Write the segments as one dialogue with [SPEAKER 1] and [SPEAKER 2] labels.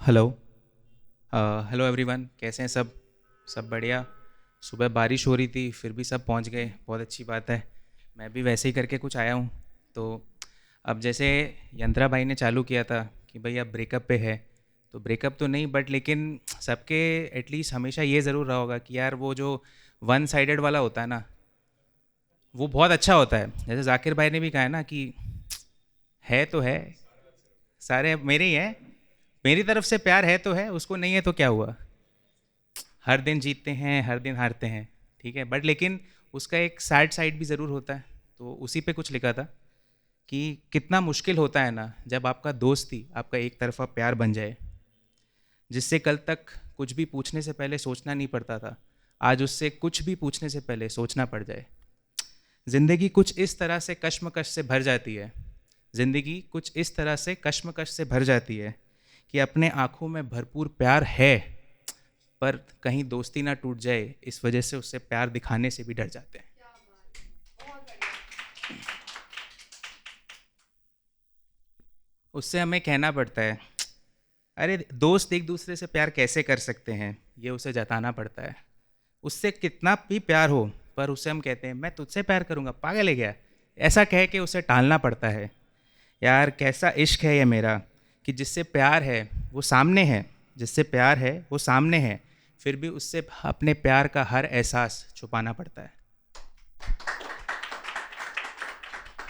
[SPEAKER 1] Hello. Hello everyone, कैसे हैं सब? सब बढ़िया। सुबह बारिश हो रही थी फिर भी सब पहुंच गए, बहुत अच्छी बात है। मैं भी वैसे ही करके कुछ आया हूँ। तो अब जैसे यंत्रा भाई ने चालू किया था कि भाई अब ब्रेकअप पे है, तो ब्रेकअप तो नहीं बट लेकिन सबके एटलीस्ट हमेशा ये ज़रूर रहा होगा कि यार वो जो वन साइडेड वाला होता है ना, वो बहुत अच्छा होता है। जैसे जाकिर भाई ने भी कहा है ना कि है तो है, सारे मेरे ही हैं, मेरी तरफ से प्यार है तो है, उसको नहीं है तो क्या हुआ। हर दिन जीतते हैं, हर दिन हारते हैं, ठीक है, बट लेकिन उसका एक सैड साइड भी ज़रूर होता है। तो उसी पे कुछ लिखा था कि कितना मुश्किल होता है ना जब आपका दोस्त ही आपका एक तरफा प्यार बन जाए, जिससे कल तक कुछ भी पूछने से पहले सोचना नहीं पड़ता था, आज उससे कुछ भी पूछने से पहले सोचना पड़ जाए। ज़िंदगी कुछ इस तरह से कश्मकश से भर जाती है, ज़िंदगी कुछ इस तरह से कश्मकश से भर जाती है कि अपने आँखों में भरपूर प्यार है, पर कहीं दोस्ती ना टूट जाए इस वजह से उससे प्यार दिखाने से भी डर जाते हैं। उससे हमें कहना पड़ता है, अरे दोस्त एक दूसरे से प्यार कैसे कर सकते हैं, ये उसे जताना पड़ता है। उससे कितना भी प्यार हो, पर उसे हम कहते हैं मैं तुझसे प्यार करूंगा, पागल है क्या, ऐसा कह के उसे टालना पड़ता है। यार कैसा इश्क है ये मेरा, कि जिससे प्यार है वो सामने है, जिससे प्यार है वो सामने है, फिर भी उससे अपने प्यार का हर एहसास छुपाना पड़ता है।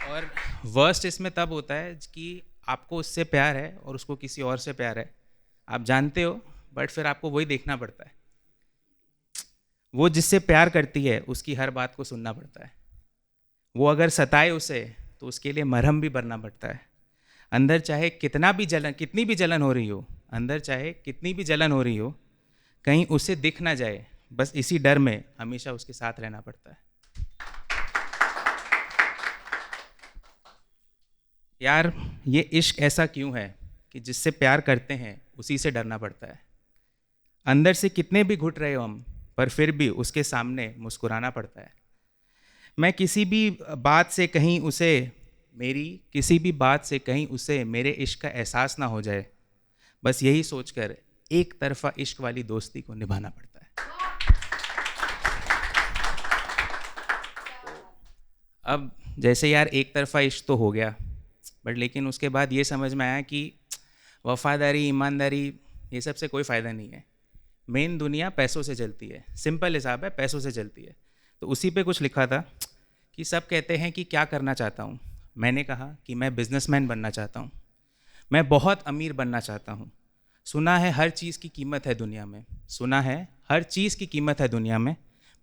[SPEAKER 1] और वर्स्ट इसमें तब होता है कि आपको उससे प्यार है और उसको किसी और से प्यार है, आप जानते हो, बट फिर आपको वही देखना पड़ता है। वो जिससे प्यार करती है उसकी हर बात को सुनना पड़ता है। वो अगर सताए उसे तो उसके लिए मरहम भी भरना पड़ता है। अंदर चाहे कितना भी जलन, कितनी भी जलन हो रही हो, अंदर चाहे कितनी भी जलन हो रही हो, कहीं उसे दिख ना जाए, बस इसी डर में हमेशा उसके साथ रहना पड़ता है। यार ये इश्क ऐसा क्यों है कि जिससे प्यार करते हैं उसी से डरना पड़ता है। अंदर से कितने भी घुट रहे हो हम, पर फिर भी उसके सामने मुस्कुराना पड़ता है। मैं किसी भी बात से कहीं उसे, मेरी किसी भी बात से कहीं उसे मेरे इश्क का एहसास ना हो जाए, बस यही सोचकर एक तरफा इश्क वाली दोस्ती को निभाना पड़ता है। अब जैसे यार एक तरफा इश्क तो हो गया, बट लेकिन उसके बाद ये समझ में आया कि वफादारी, ईमानदारी, ये सब से कोई फ़ायदा नहीं है। मेन दुनिया पैसों से चलती है, सिंपल हिसाब है, पैसों से चलती है। तो उसी पे कुछ लिखा था कि सब कहते हैं कि क्या करना चाहता हूँ, मैंने कहा कि मैं बिजनेसमैन बनना चाहता हूँ, मैं बहुत अमीर बनना चाहता हूँ। सुना है हर चीज़ की कीमत है दुनिया में, सुना है हर चीज़ की कीमत है दुनिया में,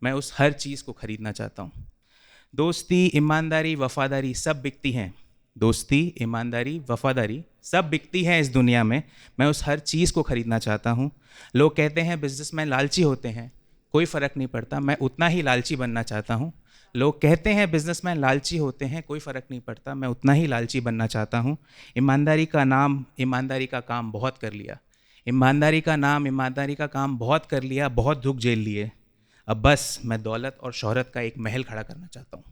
[SPEAKER 1] मैं उस हर चीज़ को खरीदना चाहता हूँ। दोस्ती, ईमानदारी, वफादारी सब बिकती हैं, दोस्ती, ईमानदारी, वफादारी सब बिकती हैं इस दुनिया में, मैं उस हर चीज़ को खरीदना चाहता हूँ। लोग कहते हैं बिजनेसमैन लालची होते हैं, कोई फ़र्क नहीं पड़ता, मैं उतना ही लालची बनना चाहता हूँ। लोग कहते हैं बिजनेसमैन लालची होते हैं, कोई फ़र्क नहीं पड़ता, मैं उतना ही लालची बनना चाहता हूँ। ईमानदारी का नाम, ईमानदारी का काम बहुत कर लिया, ईमानदारी का नाम, ईमानदारी का काम बहुत कर लिया, बहुत दुख झेल लिए, अब बस मैं दौलत और शोहरत का एक महल खड़ा करना चाहता हूँ।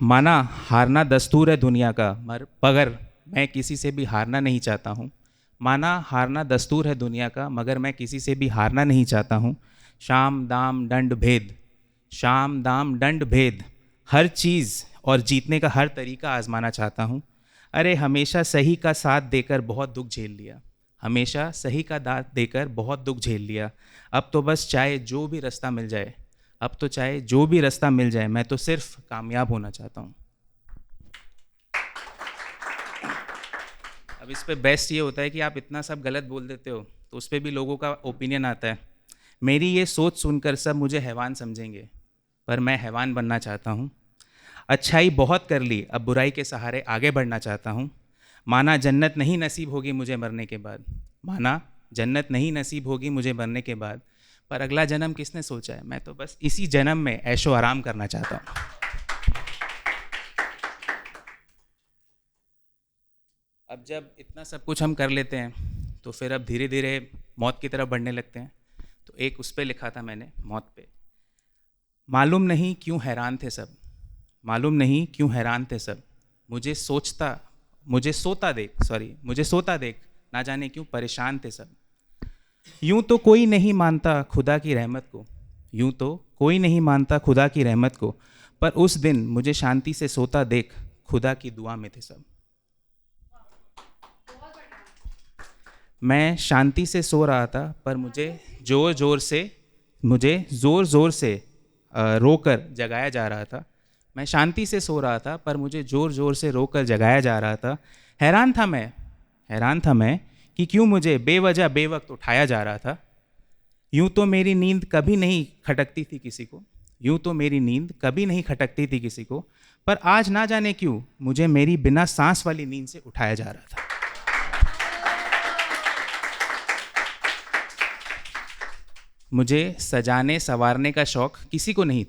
[SPEAKER 1] माना हारना दस्तूर है दुनिया का, मगर मैं किसी से भी हारना नहीं चाहता हूँ। माना हारना दस्तूर है दुनिया का, मगर मैं किसी से भी हारना नहीं चाहता हूँ। शाम दाम दंड भेद, शाम दाम दंड भेद, हर चीज़ और जीतने का हर तरीका आजमाना चाहता हूँ। अरे हमेशा सही का साथ देकर बहुत दुख झेल लिया, हमेशा सही का दांत देकर बहुत दुख झेल लिया, अब तो बस चाहे जो भी रास्ता मिल जाए, अब तो चाहे जो भी रास्ता मिल जाए, मैं तो सिर्फ कामयाब होना चाहता हूँ। अब इस पे बेस्ट ये होता है कि आप इतना सब गलत बोल देते हो तो उस पर भी लोगों का ओपिनियन आता है। मेरी ये सोच सुनकर सब मुझे हैवान समझेंगे, पर मैं हैवान बनना चाहता हूँ। अच्छाई बहुत कर ली, अब बुराई के सहारे आगे बढ़ना चाहता हूँ। माना जन्नत नहीं नसीब होगी मुझे मरने के बाद, माना जन्नत नहीं नसीब होगी मुझे मरने के बाद, पर अगला जन्म किसने सोचा है, मैं तो बस इसी जन्म में ऐशो आराम करना चाहता हूँ। अब जब इतना सब कुछ हम कर लेते हैं तो फिर अब धीरे धीरे मौत की तरफ बढ़ने लगते हैं। तो एक उस पर लिखा था मैंने मौत पे, मालूम नहीं क्यों हैरान थे सब, मालूम नहीं क्यों हैरान थे सब, मुझे सोता देख ना जाने क्यों परेशान थे सब। यूं तो कोई नहीं मानता खुदा की रहमत को, यूं तो कोई नहीं मानता खुदा की रहमत को, पर उस दिन मुझे शांति से सोता देख खुदा की दुआ में थे सब। मैं शांति से सो रहा था पर मुझे ज़ोर ज़ोर से रोकर जगाया जा रहा था। मैं शांति से सो रहा था पर मुझे ज़ोर ज़ोर से रोकर जगाया जा रहा था। हैरान था मैं कि क्यों मुझे बेवजह बेवक्त उठाया जा रहा था। यूं तो मेरी नींद कभी नहीं खटकती थी किसी को, पर आज ना जाने क्यों मुझे मेरी बिना सांस वाली नींद से उठाया जा रहा था। मुझे सजाने संवारने का शौक़ किसी को नहीं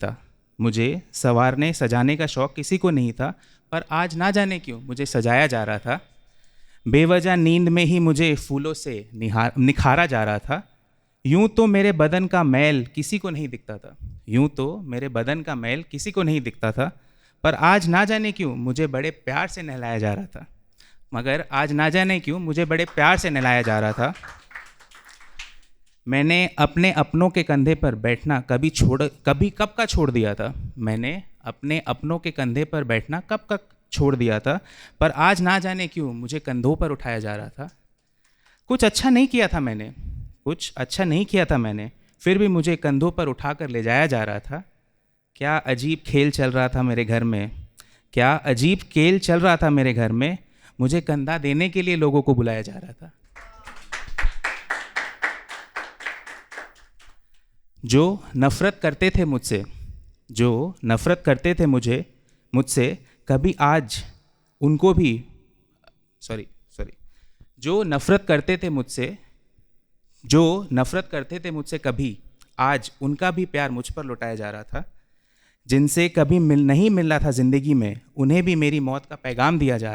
[SPEAKER 1] था, पर आज ना जाने क्यों मुझे सजाया जा रहा था। बेवजह नींद में ही मुझे फूलों से निखारा जा रहा था। यूं तो मेरे बदन का मैल किसी को नहीं दिखता था, पर आज ना जाने क्यों मुझे बड़े प्यार से नहलाया जा रहा था। मैंने अपने अपनों के कंधे पर बैठना कभी कब का छोड़ दिया था, पर आज ना जाने क्यों मुझे कंधों पर उठाया जा रहा था। कुछ अच्छा नहीं किया था मैंने, फिर भी मुझे कंधों पर उठाकर ले जाया जा रहा था। क्या अजीब खेल चल रहा था मेरे घर में, मुझे कंधा देने के लिए लोगों को बुलाया जा रहा था। जो नफ़रत करते थे मुझसे कभी आज उनको भी जो नफ़रत करते थे मुझसे कभी आज उनका भी प्यार मुझ पर लौटाया जा रहा था। जिनसे कभी नहीं मिल रहा था ज़िंदगी में, उन्हें भी मेरी मौत का पैगाम दिया जा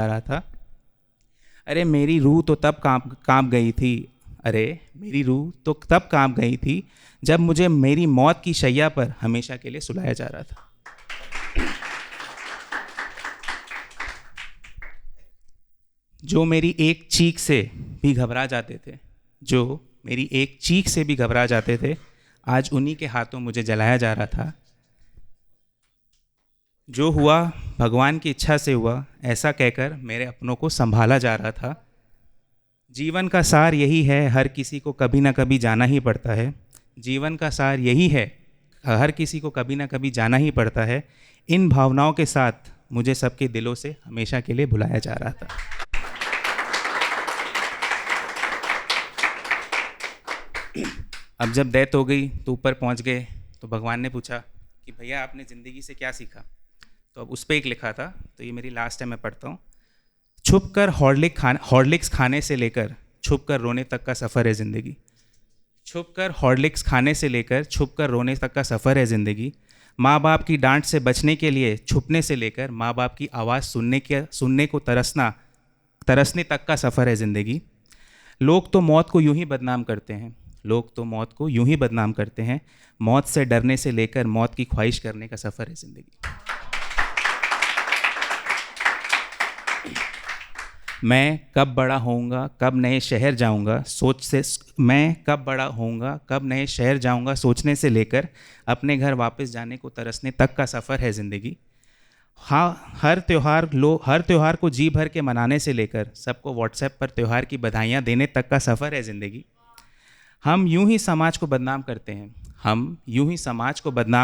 [SPEAKER 1] रहा था। अरे मेरी रूह तो तब कांप गई थी जब मुझे मेरी मौत की शैया पर हमेशा के लिए सुलाया जा रहा था। जो मेरी एक चीख से भी घबरा जाते थे, आज उन्हीं के हाथों मुझे जलाया जा रहा था। जो हुआ भगवान की इच्छा से हुआ, ऐसा कहकर मेरे अपनों को संभाला जा रहा था। जीवन का सार यही है, हर किसी को कभी ना कभी जाना ही पड़ता है। इन भावनाओं के साथ मुझे सबके दिलों से हमेशा के लिए भुलाया जा रहा था। अब जब डेथ हो गई तो ऊपर पहुंच गए, तो भगवान ने पूछा कि भैया आपने ज़िंदगी से क्या सीखा। तो अब उस पर एक लिखा था, तो ये मेरी लास्ट है, मैं पढ़ता हूँ। छुप कर हॉर्लिक्स खाने से लेकर छुप कर रोने तक का सफ़र है ज़िंदगी। माँ बाप की डांट से बचने के लिए छुपने से लेकर माँ बाप की आवाज़ सुनने को तरसने तक का सफ़र है ज़िंदगी। लोग तो मौत को यूं ही बदनाम करते हैं। मौत से डरने से लेकर मौत की ख्वाहिश करने का सफ़र है ज़िंदगी। मैं कब बड़ा होऊंगा, कब नए शहर जाऊंगा, सोचने से लेकर अपने घर वापस जाने को तरसने तक का सफ़र है ज़िंदगी। हाँ, हर त्यौहार को जी भर के मनाने से लेकर सबको व्हाट्सएप पर त्यौहार की बधाइयाँ देने तक का सफ़र है ज़िंदगी। हम यूं ही समाज को बदनाम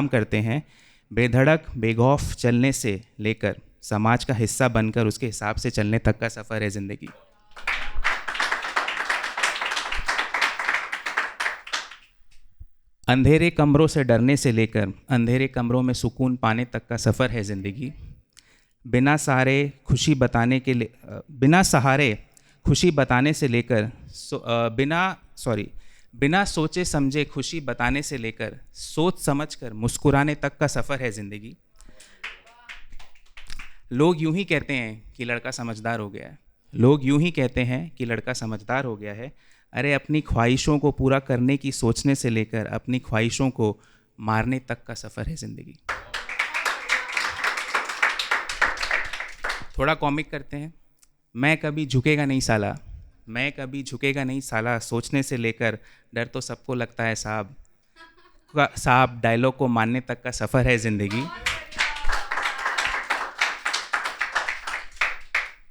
[SPEAKER 1] करते हैं। बेधड़क बेखौफ चलने से लेकर समाज का हिस्सा बनकर उसके हिसाब से चलने तक का सफ़र है ज़िंदगी। अंधेरे कमरों से डरने से लेकर अंधेरे कमरों में सुकून पाने तक का सफ़र है ज़िंदगी। बिना सहारे खुशी बताने से लेकर बिना सोचे समझे खुशी बताने से लेकर सोच समझकर मुस्कुराने तक का सफ़र है ज़िंदगी। लोग यूं ही कहते हैं कि लड़का समझदार हो गया है। अरे अपनी ख्वाहिशों को पूरा करने की सोचने से लेकर अपनी ख्वाहिशों को मारने तक का सफ़र है ज़िंदगी। थोड़ा कॉमिक करते हैं। मैं कभी झुकेगा नहीं साला, मैं कभी झुकेगा नहीं साला, सोचने से लेकर डर तो सबको लगता है साहब, साहब डायलॉग को मानने तक का सफ़र है ज़िंदगी।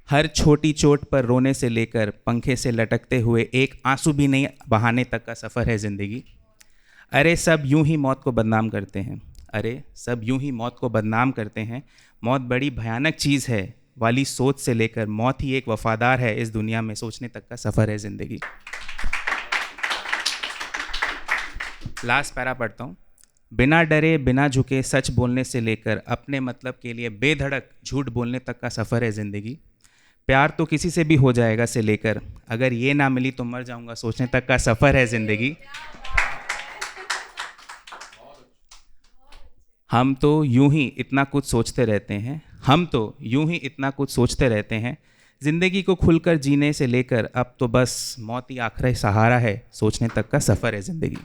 [SPEAKER 1] हर छोटी चोट पर रोने से लेकर पंखे से लटकते हुए एक आंसू भी नहीं बहाने तक का सफ़र है ज़िंदगी। अरे सब यूं ही मौत को बदनाम करते हैं, अरे सब यूं ही मौत को बदनाम करते हैं, मौत बड़ी भयानक चीज़ है वाली सोच से लेकर मौत ही एक वफ़ादार है इस दुनिया में, सोचने तक का सफ़र है ज़िंदगी। लास्ट पैरा पढ़ता हूँ। बिना डरे बिना झुके सच बोलने से लेकर अपने मतलब के लिए बेधड़क झूठ बोलने तक का सफ़र है ज़िंदगी। प्यार तो किसी से भी हो जाएगा से लेकर अगर ये ना मिली तो मर जाऊंगा, सोचने तक का सफ़र है ज़िंदगी। हम तो यूं ही इतना कुछ सोचते रहते हैं, हम तो यूं ही इतना कुछ सोचते रहते हैं, ज़िंदगी को खुलकर जीने से लेकर अब तो बस मौत ही आखिरी सहारा है, सोचने तक का सफ़र है ज़िंदगी।